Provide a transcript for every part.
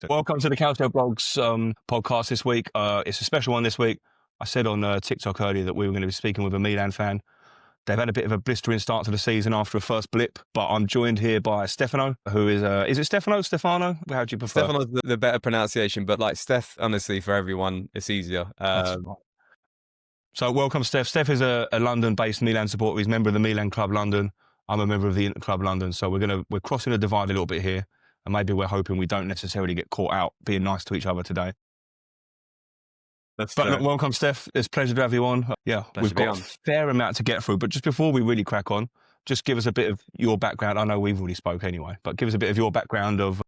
Welcome to the Calcio Blogs podcast this week. It's a special one this week. I said on TikTok earlier that we were going to be speaking with a Milan fan. They've had a bit of a blistering start to the season after a first blip, but I'm joined here by Stefano, who is it Stefano? How do you prefer? Stefano's the better pronunciation, but like Stef, honestly, for everyone, it's easier. Right. So welcome, Stef. Stef is a London-based Milan supporter. He's a member of the Milan Club London. I'm a member of the Inter Club London. So we're crossing the divide a little bit here. And maybe we're hoping we don't necessarily get caught out being nice to each other today. But welcome, Steph. It's a pleasure to have you on. Yeah, we've got a fair amount to get through. But just before we really crack on, just give us a bit of your background. I know we've already spoke anyway, but give us a bit of your background of,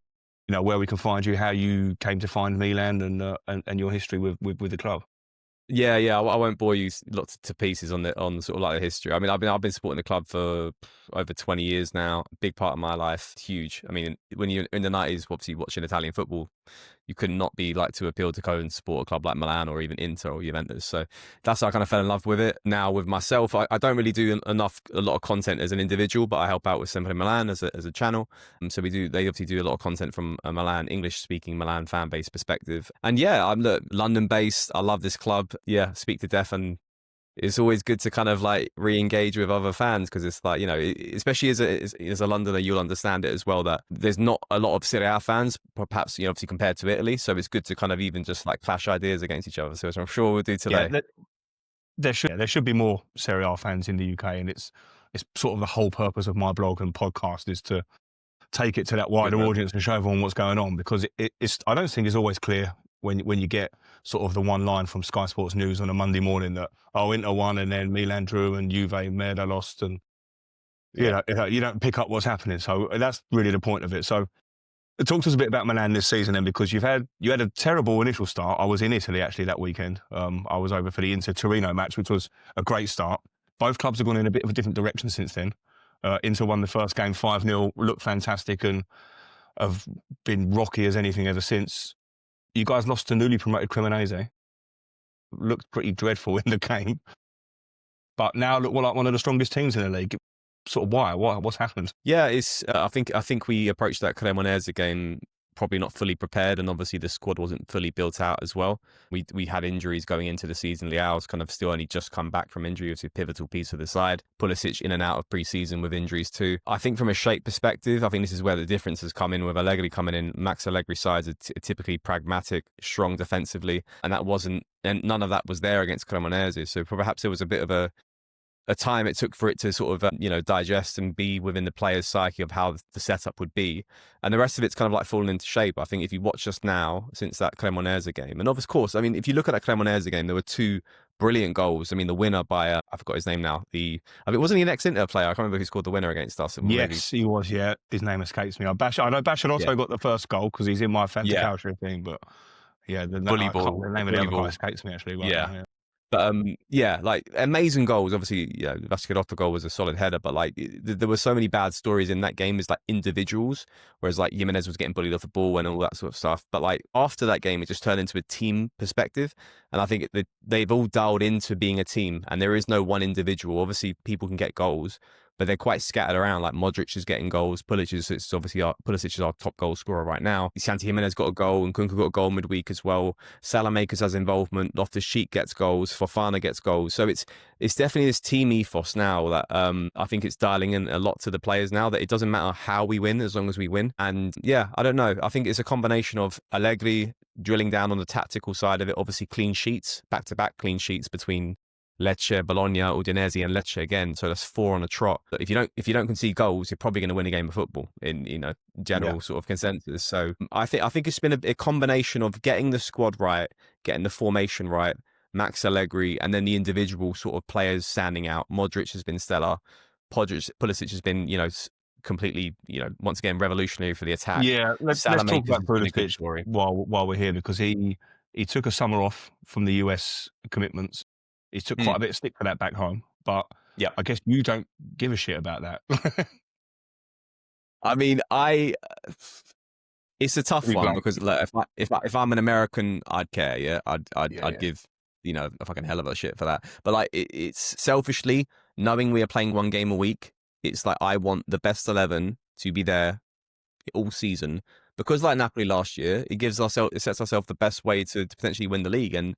where we can find you, how you came to find Milan, and your history with the club. Yeah, I won't bore you lots to pieces on sort of like the history. I mean, I've been supporting the club for over 20 years now. Big part of my life, huge. I mean, when you're in the 90s, obviously watching Italian football, you could not be like to appeal to go and support a club like Milan or even Inter or Juventus. So that's how I kind of fell in love with it. Now with myself, I don't really do a lot of content as an individual, but I help out with Sempre Milan as a channel. So they obviously do a lot of content from a Milan, English-speaking Milan fan base perspective. And yeah, I'm London-based. I love this club. Yeah, speak to Stef, and it's always good to kind of like re-engage with other fans because it's like, especially as a Londoner, you'll understand it as well that there's not a lot of Serie A fans, perhaps, obviously compared to Italy. So it's good to kind of even just like clash ideas against each other. So I'm sure we'll do today. Yeah, there should be more Serie A fans in the UK, and it's sort of the whole purpose of my blog and podcast is to take it to that wider audience and show everyone what's going on, because it's I don't think it's always clear when you get sort of the one line from Sky Sports News on a Monday morning that, Inter won and then Milan drew and Juve Merda lost, and you don't pick up what's happening. So that's really the point of it. So talk to us a bit about Milan this season then, because you had a terrible initial start. I was in Italy actually that weekend. I was over for the Inter Torino match, which was a great start. Both clubs have gone in a bit of a different direction since then. Inter won the first game 5-0, looked fantastic, and have been rocky as anything ever since. You guys lost to newly promoted Cremonese. Looked pretty dreadful in the game. But now look like one of the strongest teams in the league. Sort of why? What's happened? Yeah, it's. I think we approached that Cremonese game probably not fully prepared, and obviously the squad wasn't fully built out as well. We had injuries going into the season. Leao's kind of still only just come back from injury, which is a pivotal piece of the side. Pulisic in and out of pre-season with injuries too. I think from a shape perspective, I think this is where the difference has come in with Allegri coming in. Max Allegri's sides are typically pragmatic, strong defensively, and none of that was there against Cremonese. So perhaps there was a bit of a time it took for it to sort of, digest and be within the player's psyche of how the setup would be. And the rest of it's kind of like fallen into shape. I think if you watch us now since that Cremonese game, and of course, I mean, if you look at that Cremonese game, there were two brilliant goals. I mean, the winner by, I forgot his name now. Wasn't he an ex-Inter player? I can't remember who scored the winner against us. Yes, he was, yeah. His name escapes me. I know Bashar also got the first goal because he's in my fantasy calcio team, but yeah, the name of the other guy escapes me actually. Right now, yeah. But like amazing goals. Obviously, the Vasquerotto goal was a solid header, but like there were so many bad stories in that game as like individuals, whereas like Jimenez was getting bullied off the ball and all that sort of stuff. But like after that game, it just turned into a team perspective, and I think they've all dialed into being a team, and there is no one individual. Obviously, people can get goals, but they're quite scattered around. Like Modric is getting goals. Pulisic is our top goal scorer right now. Santi Jimenez got a goal, and Kunku got a goal midweek as well. Salamakers has involvement. Loftus-Cheek gets goals. Fofana gets goals. So it's definitely this team ethos now that I think it's dialing in a lot to the players now, that it doesn't matter how we win as long as we win. And yeah, I don't know. I think it's a combination of Allegri drilling down on the tactical side of it. Obviously, clean sheets, back-to-back clean sheets between Lecce, Bologna, Udinese, and Lecce again. So that's 4 on a trot. But if you don't concede goals, you're probably going to win a game of football in general sort of consensus. So I think it's been a combination of getting the squad right, getting the formation right, Max Allegri, and then the individual sort of players standing out. Modric has been stellar. Pulisic has been completely once again revolutionary for the attack. Yeah, let's talk about Pulisic while we're here, because he took a summer off from the US commitments. He took quite a bit of stick for that back home, but I guess you don't give a shit about that. I mean, it's a tough one because like, if I'm an American, I'd care. Yeah, I'd give a fucking hell of a shit for that. But like, it's selfishly knowing we are playing one game a week. It's like I want the best 11 to be there all season because like Napoli last year, it sets ourselves the best way to potentially win the league. And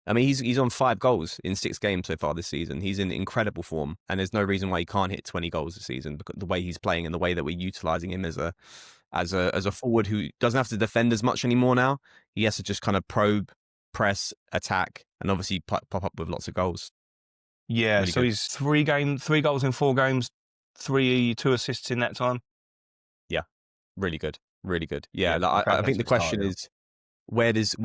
I mean, he's on 5 goals in 6 games so far this season. He's in incredible form, and there's no reason why he can't hit 20 goals this season because the way he's playing and the way that we're utilizing him as a forward who doesn't have to defend as much anymore now. He has to just kind of probe, press, attack, and obviously pop up with lots of goals. Yeah, Really so good. he's 3 goals in 4 games, 2 assists in that time. Yeah, really good, really good. Yeah, Yeah, like, I think the fantastic start. question is where does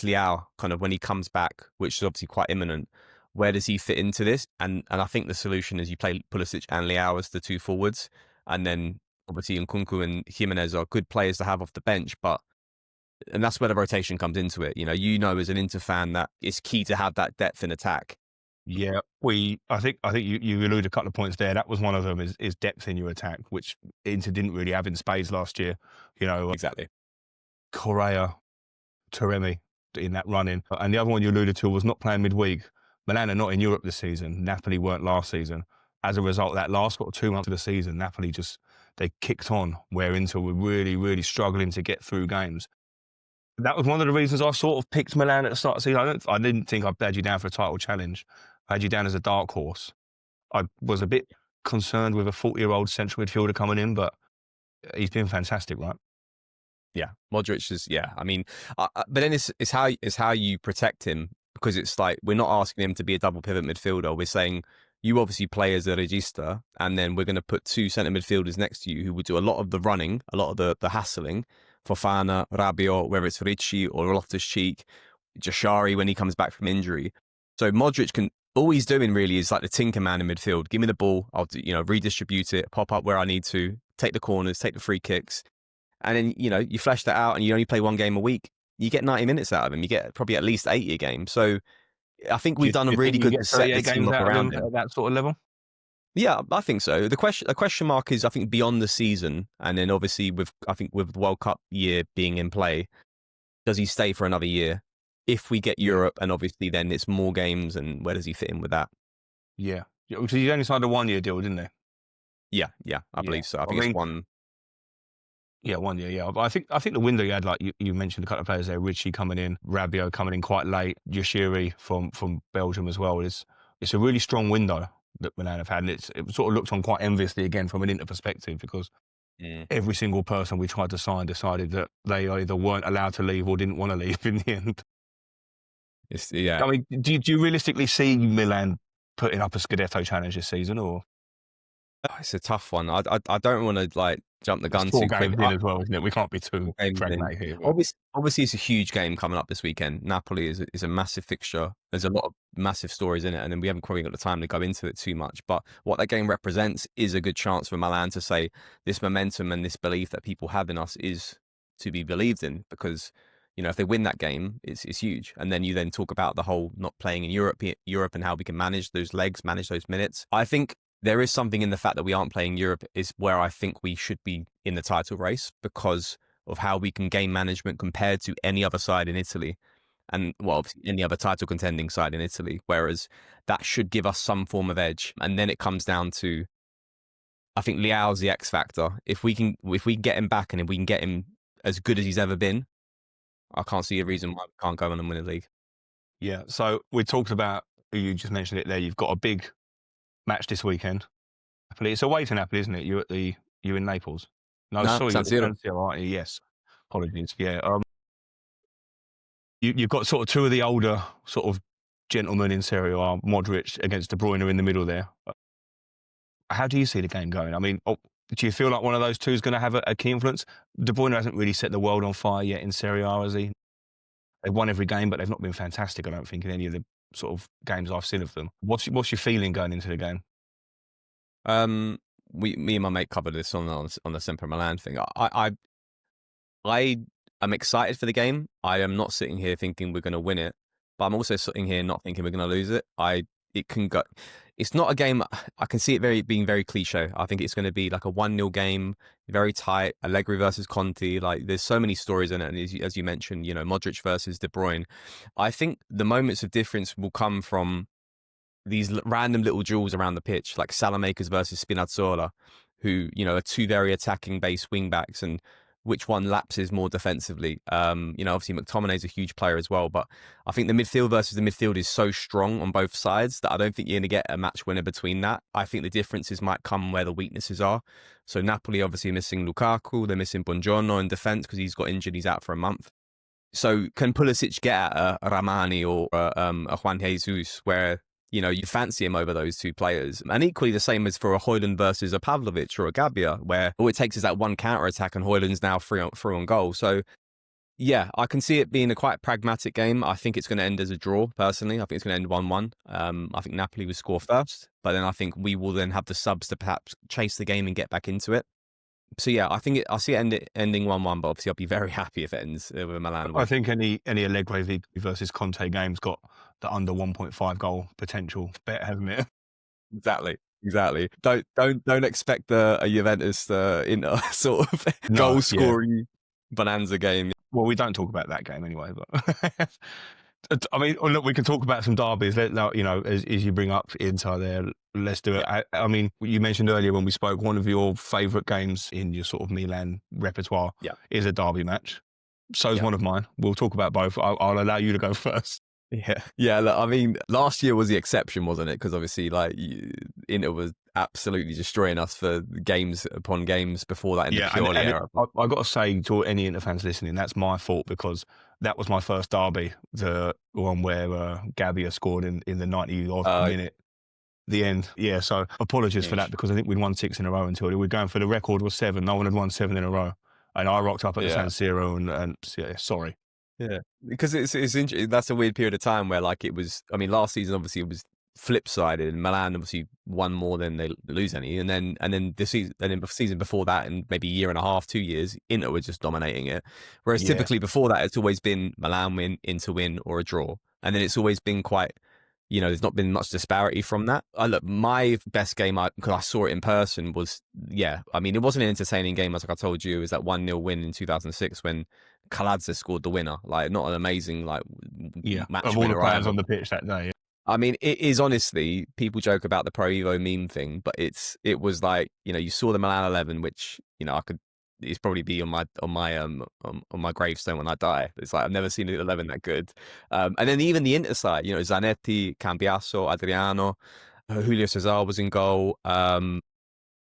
Leao kind of when he comes back, which is obviously quite imminent, where does he fit into this? And I think the solution is you play Pulisic and Leao as the 2 forwards, and then obviously Nkunku and Jimenez are good players to have off the bench, and that's where the rotation comes into it. As an Inter fan that it's key to have that depth in attack. Yeah, I think you alluded a couple of points there. That was one of them is depth in your attack, which Inter didn't really have in spades last year. Exactly. Correa, Taremi in that running. And the other one you alluded to was not playing midweek. Milan are not in Europe this season. Napoli weren't last season. As a result, that last 2 months of the season, Napoli they kicked on, where Inter were really, really struggling to get through games. That was one of the reasons I sort of picked Milan at the start of the season. I didn't think I'd had you down for a title challenge. I had you down as a dark horse. I was a bit concerned with a 40-year-old central midfielder coming in, but he's been fantastic, right? Yeah, Modric is. Yeah, I mean, but then it's how you protect him, because it's like we're not asking him to be a double pivot midfielder. We're saying you obviously play as a regista, and then we're going to put 2 centre midfielders next to you who will do a lot of the running, a lot of the hassling. Fofana, Rabiot, whether it's Ricci or Loftus-Cheek, Jashari when he comes back from injury. So Modric can. All he's doing really is like the tinker man in midfield. Give me the ball, I'll redistribute it, pop up where I need to, take the corners, take the free kicks. And then, you flesh that out and you only play 1 game a week. You get 90 minutes out of him. You get probably at least 80 a game. So I think we've done Do a you think really you good get to set the 38 team games up out of around him him. at that sort of level? Yeah, I think so. A question mark is, I think, beyond the season. And then obviously with the World Cup year being in play, does he stay for another year? If we get Europe, and obviously then it's more games, and where does he fit in with that? Yeah. Because he only signed a 1-year deal, didn't he? Yeah, I believe so. I think it's one. Yeah, 1 year. Yeah, but I think the window you had, like you mentioned, a couple of players there, Ricci coming in, Rabiot coming in quite late, Jashiri from Belgium as well. It's a really strong window that Milan have had, and it sort of looked on quite enviously again from an Inter perspective, because every single person we tried to sign decided that they either weren't allowed to leave or didn't want to leave in the end. Yeah. I mean, do you realistically see Milan putting up a Scudetto challenge this season, or? Oh, it's a tough one. I don't want to like jump the gun It's 4 too games quick. in as well, isn't it? We can't be too Games in. pragmatic here. Obviously, it's a huge game coming up this weekend. Napoli is a massive fixture. There's a lot of massive stories in it, and then we haven't probably got the time to go into it too much. But what that game represents is a good chance for Milan to say this momentum and this belief that people have in us is to be believed in, because if they win that game, it's huge. And then you then talk about the whole not playing in Europe and how we can manage those legs, manage those minutes. I think there is something in the fact that we aren't playing Europe is where I think we should be in the title race, because of how we can gain management compared to any other side in Italy, and obviously any other title contending side in Italy. Whereas that should give us some form of edge. And then it comes down to, I think Leao's the X factor. If we can get him back, and if we can get him as good as he's ever been, I can't see a reason why we can't go on and win a league. Yeah. So we talked about, you just mentioned it there, you've got a big match this weekend. Napoli. It's away to Napoli, isn't it? You're in Naples. No, sorry, San you're Siro. in San Siro, aren't you? Yes. Apologies. Yeah. You've got sort of 2 of the older sort of gentlemen in Serie A, Modric against De Bruyne in the middle there. How do you see the game going? I mean, do you feel like one of those two is going to have a key influence? De Bruyne hasn't really set the world on fire yet in Serie A, has he? They've won every game, but they've not been fantastic, I don't think, in any of the sort of games I've seen of them. What's your feeling going into the game? Me and my mate covered this on the Sempre Milan thing. I am excited for the game. I am not sitting here thinking we're going to win it, but I'm also sitting here not thinking we're going to lose it. It can go. It's not a game. I can see it being very cliche. I think it's going to be like a 1-0 game, very tight. Allegri versus Conte. Like, there's so many stories in it, and as you mentioned, Modric versus De Bruyne. I think the moments of difference will come from these random little jewels around the pitch, like Salamakers versus Spinazzola, who are 2 very attacking base wing backs, and which one lapses more defensively. Obviously McTominay is a huge player as well, but I think the midfield versus the midfield is so strong on both sides that I don't think you're going to get a match winner between that. I think the differences might come where the weaknesses are. So Napoli obviously missing Lukaku, they're missing Buongiorno in defence because he's got injured, he's out for a month. So can Pulisic get at a Ramani or a Juan Jesus where, you fancy him over those two players? And equally the same as for a Højlund versus a Pavlovic or a Gabbia, where all it takes is that one counter-attack and Højlund's now through on goal. So, yeah, I can see it being a quite pragmatic game. I think it's going to end as a draw, personally. I think it's going to end 1-1. I think Napoli will score first, but then I think we will then have the subs to perhaps chase the game and get back into it. So yeah, I see it ending 1-1, but obviously I'll be very happy if it ends with a Milan win. I think any Allegri versus Conte game's got the under 1.5 goal potential bet, hasn't it? Exactly. Don't expect a Juventus Inter sort of goal scoring bonanza game. Well, we don't talk about that game anyway, but I mean, look, we can talk about some derbies. As you bring up Inter there, let's do it. Yeah. I mean, you mentioned earlier when we spoke, one of your favourite games in your sort of Milan repertoire is a derby match. So is one of mine. We'll talk about both. I'll allow you to go first. Yeah. Look, I mean, last year was the exception, wasn't it? Because obviously, Inter was absolutely destroying us for games upon games before that in the Pioli era. I got to say to any Inter fans listening, that's my fault because that was my first derby, the one where Gabbia scored in the 90th minute. The end. Yeah, so apologies for that because I think we'd won 6 in a row until we're going for the record was 7. No one had won 7 in a row. And I rocked up at the San Siro and sorry. Yeah, because it's interesting. That's a weird period of time where it was. I mean, last season obviously it was flip sided. Milan obviously won more than they lose any, and then the season before that, and maybe a year and a half, 2 years, Inter were just dominating it. Whereas typically before that, it's always been Milan win, Inter win, or a draw, and then it's always been quite. There's not been much disparity from that. Look, my best game, because I saw it in person, was, I mean, it wasn't an entertaining game, as I told you. It was that 1-0 win in 2006 when Kaladze scored the winner. Not an amazing, match of all the players on the pitch that day. Yeah. I mean, it is honestly, people joke about the Pro Evo meme thing, but it was you saw the Milan 11, which, it's probably be on my gravestone when I die. It's I've never seen an 11 that good. And then even the Inter side, Zanetti, Cambiasso, Adriano, Julio Cesar was in goal.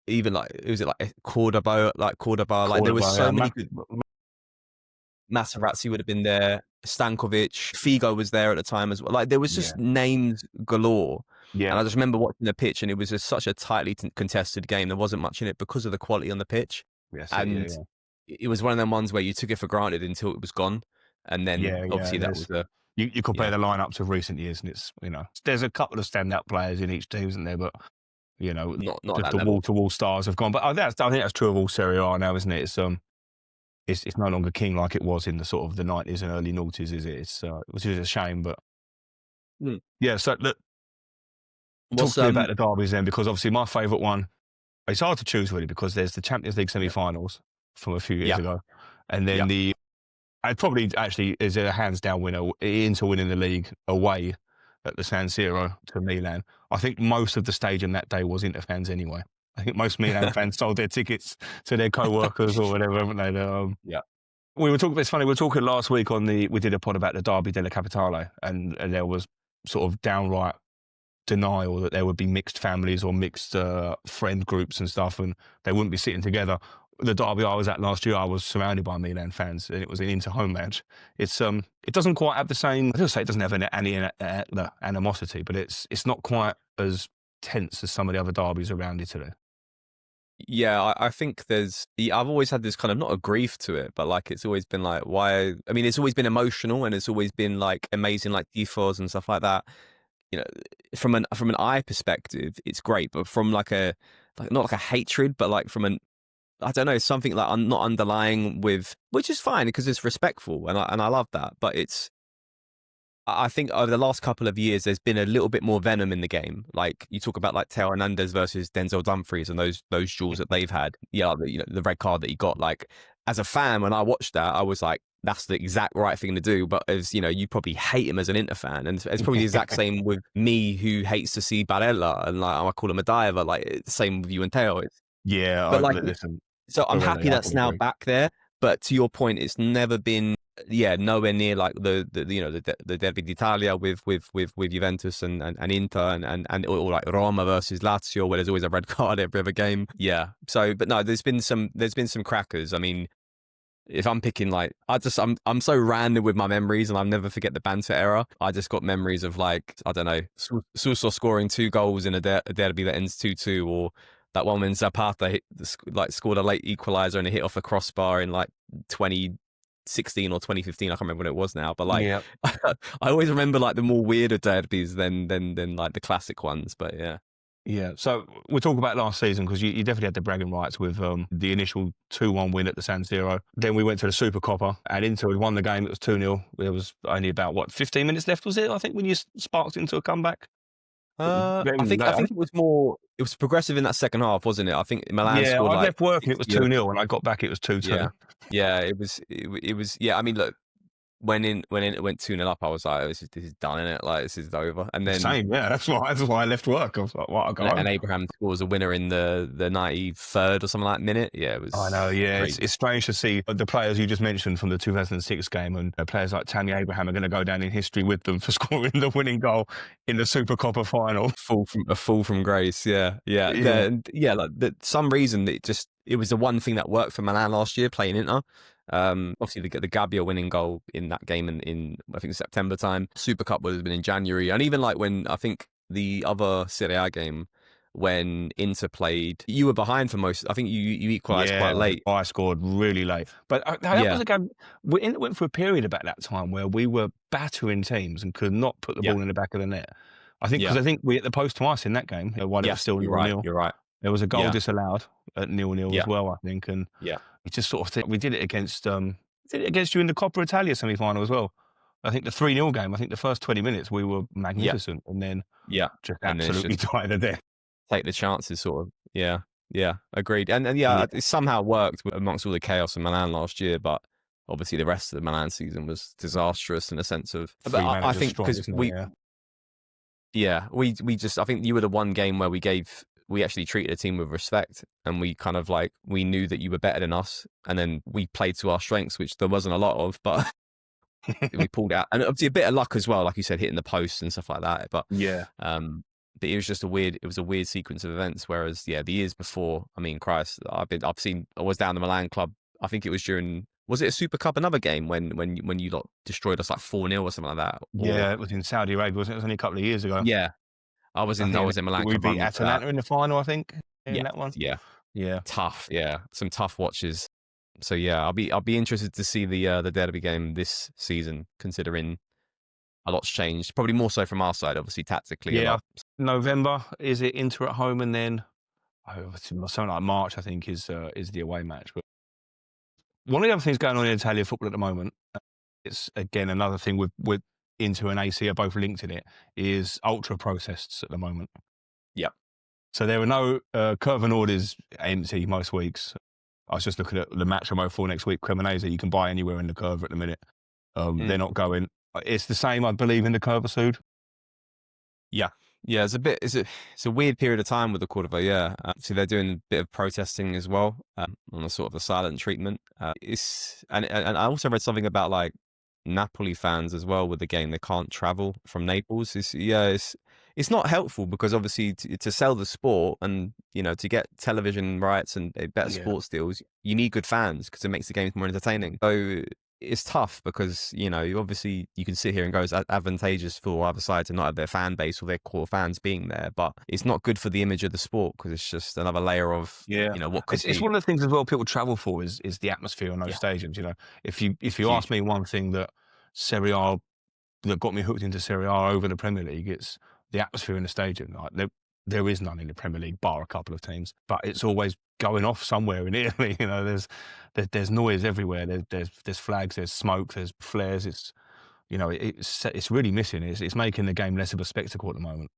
Even Cordoba, there was so many good. Materazzi would have been there. Stankovic, Figo was there at the time as well. There was just names galore. Yeah. And I just remember watching the pitch, and it was just such a tightly contested game. There wasn't much in it because of the quality on the pitch. Yes, and it was one of them ones where you took it for granted until it was gone, and then obviously that was you compare the lineups of recent years, and it's there's a couple of standout players in each team, isn't there? But not just the wall to wall stars have gone. But I think that's true of all Serie A now, isn't it? It's no longer king like it was in the sort of the 90s and early noughties, is it? Which is a shame, but yeah. So look, talk to me about the derbies then, because obviously my favourite one. It's hard to choose really because there's the Champions League semi-finals from a few years ago, and then I'd probably actually is a hands down winner into winning the league away at the San Siro to Milan. I think most of the stadium that day was Inter fans anyway. I think most Milan fans sold their tickets to their co-workers or whatever, haven't they? We were talking. It's funny. We were talking last week we did a pod about the Derby della Capitale, and there was sort of downright denial that there would be mixed families or mixed friend groups and stuff, and they wouldn't be sitting together. The derby I was at last year, I was surrounded by Milan fans, and it was an inter-home match. It doesn't quite have the same. I don't say it doesn't have any animosity, but it's not quite as tense as some of the other derbies around Italy. Yeah, I think I've always had this kind of not a grief to it, but it's always been why? I mean, it's always been emotional, and it's always been amazing, tifos and stuff like that. From an eye perspective, it's great, but from not like a hatred, but from an, I don't know, something not underlying with, which is fine because it's respectful, and I love that. But I think over the last couple of years, there's been a little bit more venom in the game. You talk about Teo Hernandez versus Denzel Dumfries and those duels that they've had. Yeah, the red card that he got. As a fan, when I watched that, I was that's the exact right thing to do. But as you probably hate him as an Inter fan, and it's probably the exact same with me, who hates to see Barella, and I call him a diver. Same with you and Teo. Yeah, but listen. So I'm happy that's now back there. But to your point, it's never been, nowhere near like the Derby d'Italia with Juventus and Inter or like Roma versus Lazio, where there's always a red card every other game. Yeah. So, but no, there's been some crackers. I mean, if I'm picking like, I'm so random with my memories, and I'll never forget the banter era. I just got memories of like, I don't know, Suso scoring 2 goals in a derby that ends 2-2, or that one when Zapata scored a late equalizer and it hit off a crossbar in like 2016 or 2015. I can't remember when it was now, but like, Yeah. I always remember like the more weirder derbies than like the classic ones. But yeah. Yeah, so we'll talk about last season because you definitely had the bragging rights with the initial 2-1 win at the San Siro. Then we went to the Super Coppa and Inter had won the game. It was 2-0. There was only about, 15 minutes left, was it? I think when you sparked into a comeback. I think it was progressive in that second half, wasn't it? I think Milan scored I like left work and it was 2-0 and I got back, it was 2-2. Yeah, it was. Yeah, I mean, look, when it went 2-0 up, I was like, this is done, innit? Like, this is over. And then Same, yeah. That's why I left work. I was like, what? I'll go home. And Abraham scores a winner in the 93rd or something like minute. Yeah, it was. I know, yeah. It's strange to see the players you just mentioned from the 2006 game, and players like Tammy Abraham are going to go down in history with them for scoring the winning goal in the Super Coppa final. A fall from grace. Yeah. Like some reason it was the one thing that worked for Milan last year playing Inter. Obviously the Gabbia winning goal in that game in I think September time. Super Cup would have been in January, and even like when I think the other Serie A game when Inter played, you were behind for most. I think you equalised quite late. I scored really late, but that was a game. We went through a period about that time where we were battering teams and could not put the ball in the back of the net. I think because we hit the post twice in that game while it was still 0-0. You're right. There was a goal disallowed at 0-0 as well, I think, and we just sort of we did it against you in the Coppa Italia semi-final as well. I think the 3-0 game. I think the first 20 minutes we were magnificent, and then just absolutely died a death. Take the chances, sort of. Yeah, agreed. And it somehow worked amongst all the chaos in Milan last year, but obviously the rest of the Milan season was disastrous in a sense of. But I think because I think you were the one game where we actually treated a team with respect, and we kind of like, we knew that you were better than us, and then we played to our strengths, which there wasn't a lot of, but we pulled out. And obviously a bit of luck as well, like you said, hitting the posts and stuff like that. But but it was just a weird sequence of events. Whereas the years before, I mean, Christ, I was down the Milan club. I think it was was it a Super Cup, another game when you lot destroyed us like 4-0 or something like that? Yeah, it was in Saudi Arabia, wasn't it? It was only a couple of years ago. Yeah. I was in Milan. We beat Atalanta in the final, I think, in that one. Yeah. Tough. Yeah. Some tough watches. So yeah, I'll be interested to see the derby game this season, considering a lot's changed. Probably more so from our side, obviously tactically. Yeah. November, is it Inter at home, and then something like March, I think, is the away match. But one of the other things going on in Italian football at the moment, it's again another thing with Inter and AC are both linked in it, is ultra protests at the moment. Yeah. So there are no Curva Nord is empty most weeks. I was just looking at the match I'm for next week. Cremonese, you can buy anywhere in the Curva at the minute. They're not going. It's the same, I believe, in the Curva Sud. Yeah, it's a weird period of time with the Cordova. Yeah, so they're doing a bit of protesting as well on a sort of a silent treatment. And I also read something about like Napoli fans as well with the game. They can't travel from Naples. It's not helpful because obviously to sell the sport and to get television rights and better sports deals, you need good fans because it makes the games more entertaining. So it's tough because obviously you can sit here and go, it's advantageous for either side to not have their fan base or their core fans being there, but it's not good for the image of the sport because it's just another layer of what could it's one of the things as well people travel for is the atmosphere on those stadiums. If you ask me one thing that Serie A that got me hooked into Serie A over the Premier League, it's the atmosphere in the stadium. Like there is none in the Premier League bar a couple of teams, but it's always going off somewhere in Italy. There's noise everywhere. There's flags, there's smoke, there's flares. It's it's really missing. It's making the game less of a spectacle at the moment.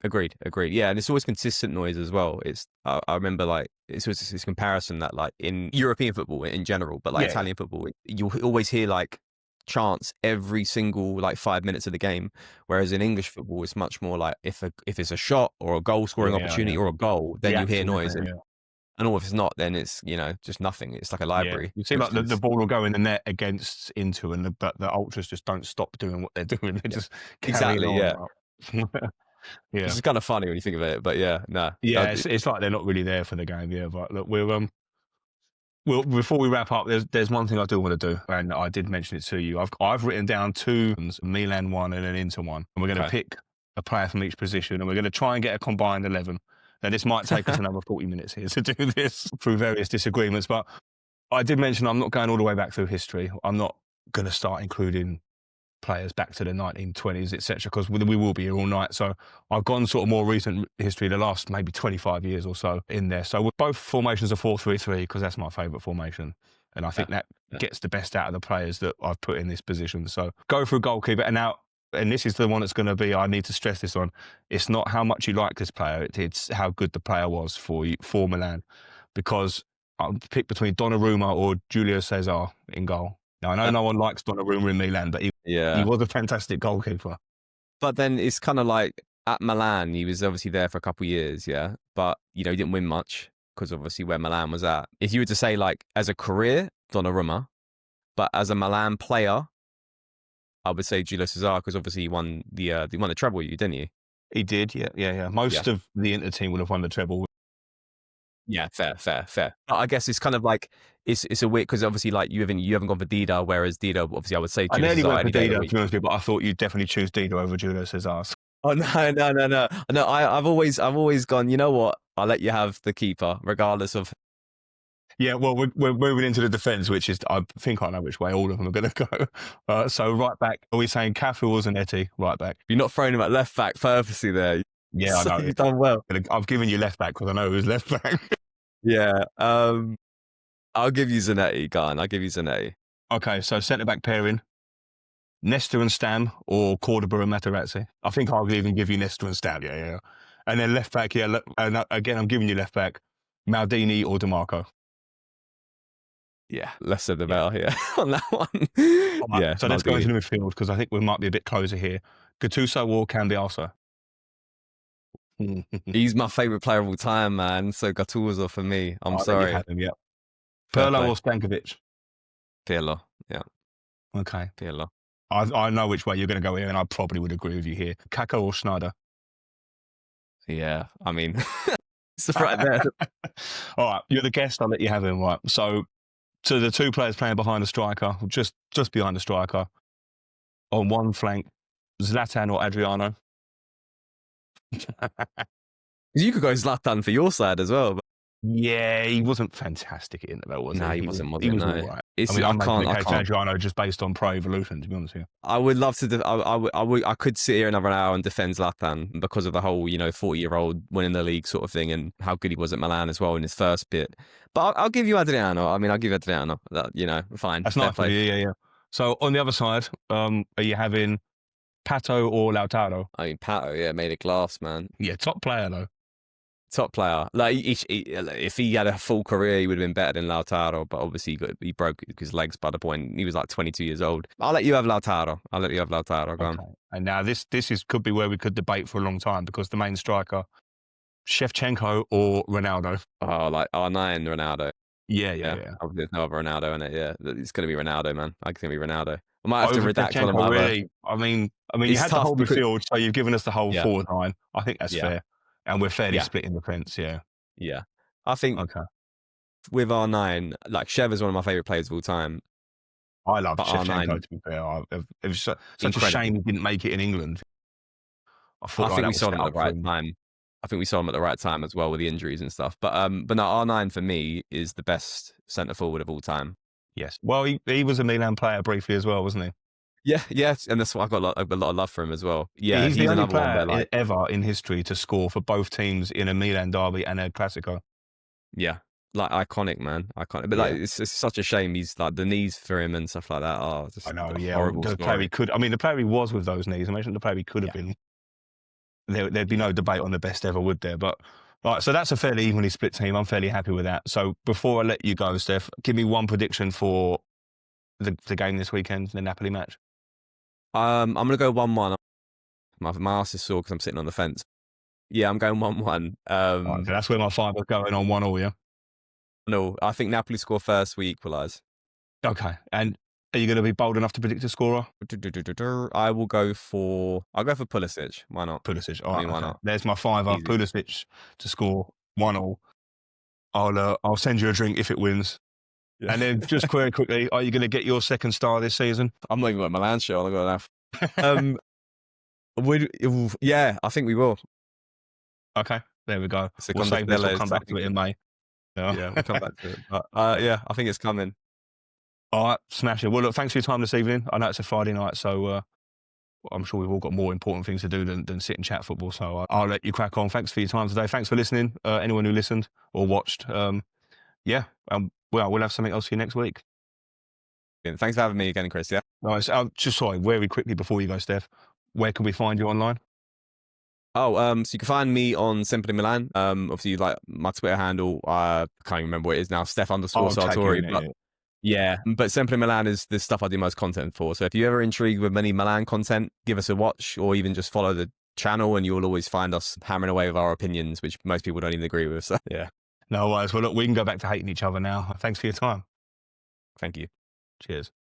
Agreed. Yeah, and it's always consistent noise as well. I remember like it's this comparison that like in European football in general, but like Italian football, you always hear like chants every single like 5 minutes of the game, whereas in English football it's much more like if it's a shot or a goal scoring opportunity or a goal, then you hear noise. And or if it's not, then it's just nothing. It's like a Yeah, library, you see, which like the is ball will go in the net against into, but the ultras just don't stop doing what they're doing. They're yeah, just carrying exactly, on. yeah. Like, Which yeah, is kind of funny when you think of it, but yeah, no, yeah. It's like they're not really there for the game. Yeah, but look, well, before we wrap up, there's one thing I do want to do, and I did mention it to you. I've written down two Milan one and an Inter one, and we're going to okay. pick a player from each position, and we're going to try and get a combined 11. Now, this might take us another 40 minutes here to do this through various disagreements, but I did mention I'm not going all the way back through history. I'm not going to start including players back to the 1920s, etc., because we will be here all night. So I've gone sort of more recent history, the last maybe 25 years or so in there. So with both formations are 4-3-3 because that's my favourite formation. And I think Yeah, that yeah. gets the best out of the players that I've put in this position. So go for a goalkeeper. And now, and this is the one that's going to be, I need to stress this on, it's not how much you like this player, it's how good the player was for Milan. Because I'll pick between Donnarumma or Julio Cesar in goal. Now, I know no one likes Donnarumma in Milan, but he Yeah. was a fantastic goalkeeper. But then it's kind of like at Milan, he was obviously there for a couple of years, yeah. But he didn't win much because obviously where Milan was at. If you were to say like as a career, Donnarumma, but as a Milan player, I would say Julio Cesar because obviously he won the treble, didn't you? He did, yeah. Yeah. Most of the Inter team would have won the treble. Yeah, fair. But I guess it's kind of like it's a weird because obviously like you haven't gone for Dida, whereas Dida obviously I would say I Julio nearly Cesar went for any day of the Dida, to week. be honest with you, but I thought you'd definitely choose Dida over Julio Cesar. Oh no! I've always gone. You know what? I'll let you have the keeper, regardless of. Yeah, well, we're moving into the defence, which is, I think I know which way all of them are going to go. So right back, are we saying Cafu or Zanetti? Right back. You're not throwing him at left back purposely there. Yeah, I So know. you've done well. I've given you left back because I know who's left back. Yeah. I'll give you Zanetti, Garn. I'll give you Zanetti. Okay, so centre back pairing. Nestor and Stam or Cordoba and Materazzi. I think I'll even give you Nestor and Stam, yeah. And then left back, yeah, and again, I'm giving you left back, Maldini or DeMarco. Yeah, less said the Yeah. better here on that one. Right, Yeah. so let's go Maldini. into the midfield because I think we might be a bit closer here. Gattuso or Cambiaso? He's my favourite player of all time, man. So Gattuso for me. I'm I'll let you sorry. have him, yeah. Fair Pirlo play. or Stankovic? Pirlo. Yeah. Okay. Pirlo. I know which way you're going to go here, and I probably would agree with you here. Kako or Schneider? Yeah. I mean, it's right there. All right, you're the guest. I'll let you have him. Right. So, to the two players playing behind the striker, just behind the striker, on one flank, Zlatan or Adriano? You could go Zlatan for your side as well. But Yeah, he wasn't fantastic in it, though, was no, he? he wasn't. He was No. all right. It's, I mean, I'm making the I case can't. Adriano just based on Pro Evolution, to be honest with you. I would love to. I could sit here another hour and defend Zlatan because of the whole, 40-year-old winning the league sort of thing and how good he was at Milan as well in his first bit. But I'll give you Adriano. I mean, I'll give you Adriano. Fine. That's Fair nice of play. you, yeah. So, on the other side, are you having Pato or Lautaro? I mean, Pato, yeah, made of glass, man. Yeah, top player, though. Top player. Like, if he had a full career, he would have been better than Lautaro. But obviously, he broke his legs by the point he was like 22 years old. I'll let you have Lautaro. Go on. And now this could be where we could debate for a long time because the main striker, Shevchenko or Ronaldo. Oh, like R9 Ronaldo. Yeah. There's no other Ronaldo in it. Yeah, it's going to be Ronaldo, man. I think it's going to be Ronaldo. I might have to Over redact one of Shevchenko, my other. really. I mean, you It's had the tough whole because- midfield, so you've given us the whole Yeah. forward line. I think that's Yeah. fair, and we're fairly Yeah. split in defence. Yeah. Yeah. I think Okay. with R9, like Shev is one of my favourite players of all time. I love But Shevchenko, R9 to be fair. It was such a Incredible. shame he didn't make it in England. I thought I think that we was saw him set at up the for right him. time. I think we saw him at the right time as well with the injuries and stuff. But no, R9 for me is the best centre forward of all time. Yes. Well, he was a Milan player briefly as well, wasn't he? Yeah, and that's why I've got a lot of love for him as well. Yeah, he's the only another one player where like ever in history to score for both teams in a Milan derby and a Classico. yeah, like iconic, man, iconic. But like it's such a shame he's like the knees for him and stuff like that. Oh, just I know, a yeah. horrible The player story. he could. I mean, the player he was with those knees. Imagine the player he could have been. There'd be no debate on the best ever, would there? But right, so that's a fairly evenly split team. I'm fairly happy with that. So before I let you go, Steph, give me one prediction for the game this weekend, the Napoli match. I'm gonna go 1-1. My ass is sore because I'm sitting on the fence. Yeah, I'm going 1-1. Right, so that's where my five are going on 1-1, yeah. No, I think Napoli score first, we equalise. Okay. And are you going to be bold enough to predict a scorer? I'll go for Pulisic. Why not? Pulisic. All I right. mean, why Okay. not? There's my fiver. Easy. Pulisic to score 1-1. I'll send you a drink if it wins. Yeah. And then just very quickly, are you going to get your second star this season? I'm not even got Milan shirt on. I got enough. Yeah, I think we will. Okay. There we go. We'll Seconda save this. We'll Stella come is back to it in May. Yeah, we'll come back to it. But yeah, I think it's coming. All right. Smash it. Well, look, thanks for your time this evening. I know it's a Friday night, so I'm sure we've all got more important things to do than sit and chat football. So I'll let you crack on. Thanks for your time today. Thanks for listening. Anyone who listened or watched. Yeah. Well, we'll have something else for you next week. Thanks for having me again, Chris. Yeah. Nice. Just sorry, very quickly before you go, Steph, where can we find you online? Oh, so you can find me on Simply Milan. Obviously, like my Twitter handle, I can't even remember what it is now. Stef_Sartori. But yeah, but Simply Milan is the stuff I do most content for. So if you're ever intrigued with any Milan content, give us a watch, or even just follow the channel, and you'll always find us hammering away with our opinions, which most people don't even agree with. So yeah. No worries. Well, look, we can go back to hating each other now. Thanks for your time. Thank you. Cheers.